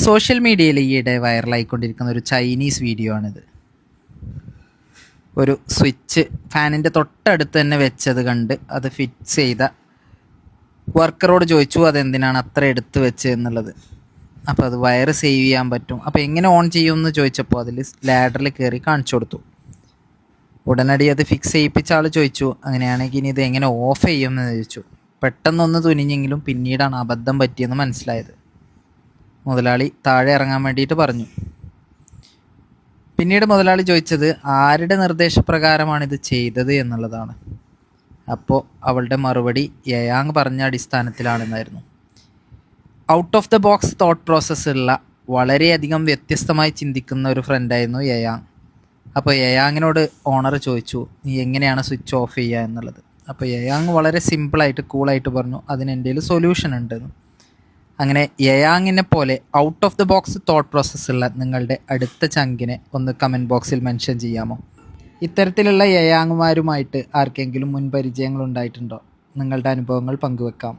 Social മീഡിയയിൽ ഈയിടെ വൈറലായിക്കൊണ്ടിരിക്കുന്ന ഒരു ചൈനീസ് വീഡിയോ ആണിത്. ഒരു സ്വിച്ച് ഫാനിൻ്റെ തൊട്ടടുത്ത് തന്നെ വെച്ചത് കണ്ട് അത് ഫിക്സ് ചെയ്ത വർക്കറോട് ചോദിച്ചു അതെന്തിനാണ് അത്ര എടുത്ത് വെച്ച് എന്നുള്ളത്. അപ്പോൾ അത് വയറ് സേവ് ചെയ്യാൻ പറ്റും, അപ്പോൾ എങ്ങനെ ഓൺ ചെയ്യുമെന്ന് ചോദിച്ചപ്പോൾ അതിൽ ലാഡറിൽ കയറി കാണിച്ചു കൊടുത്തു. ഉടനടി അത് ഫിക്സ് ചെയ്യിപ്പിച്ച ആൾ ചോദിച്ചു അങ്ങനെയാണെങ്കിൽ ഇനി ഇത് എങ്ങനെ ഓഫ് ചെയ്യുമെന്ന് ചോദിച്ചു. പെട്ടെന്നൊന്ന് തുനിഞ്ഞെങ്കിലും പിന്നീടാണ് അബദ്ധം പറ്റിയെന്ന് മനസ്സിലായത്. മുതലാളി താഴെ ഇറങ്ങാൻ വേണ്ടിയിട്ട് പറഞ്ഞു. പിന്നീട് മുതലാളി ചോദിച്ചത് ആരുടെ നിർദ്ദേശപ്രകാരമാണിത് ചെയ്തത് എന്നുള്ളതാണ്. അപ്പോൾ അവളുടെ മറുപടി യയാങ് പറഞ്ഞ അടിസ്ഥാനത്തിലാണെന്നായിരുന്നു. Out of the box thought പ്രോസസ്സുള്ള വളരെയധികം വ്യത്യസ്തമായി ചിന്തിക്കുന്ന ഒരു ഫ്രണ്ടായിരുന്നു യയാങ്. അപ്പോൾ യയാങ്ങിനോട് ഓണർ ചോദിച്ചു നീ എങ്ങനെയാണ് സ്വിച്ച് ഓഫ് ചെയ്യുക എന്നുള്ളത്. അപ്പോൾ യയാങ് വളരെ സിമ്പിളായിട്ട് കൂളായിട്ട് പറഞ്ഞു അതിന് എൻ്റെ കയ്യിൽ സൊല്യൂഷൻ ഉണ്ടെന്ന്. അങ്ങനെ യയാങ്ങിനെ പോലെ out of the box thought പ്രോസസ്സുള്ള നിങ്ങളുടെ അടുത്ത ചങ്കിനെ ഒന്ന് കമൻറ്റ് ബോക്സിൽ മെൻഷൻ ചെയ്യാമോ? ഇത്തരത്തിലുള്ള യയാങ്ങുമാരുമായിട്ട് ആർക്കെങ്കിലും മുൻപരിചയങ്ങൾ ഉണ്ടായിട്ടുണ്ടോ? നിങ്ങളുടെ അനുഭവങ്ങൾ പങ്കുവെക്കാം.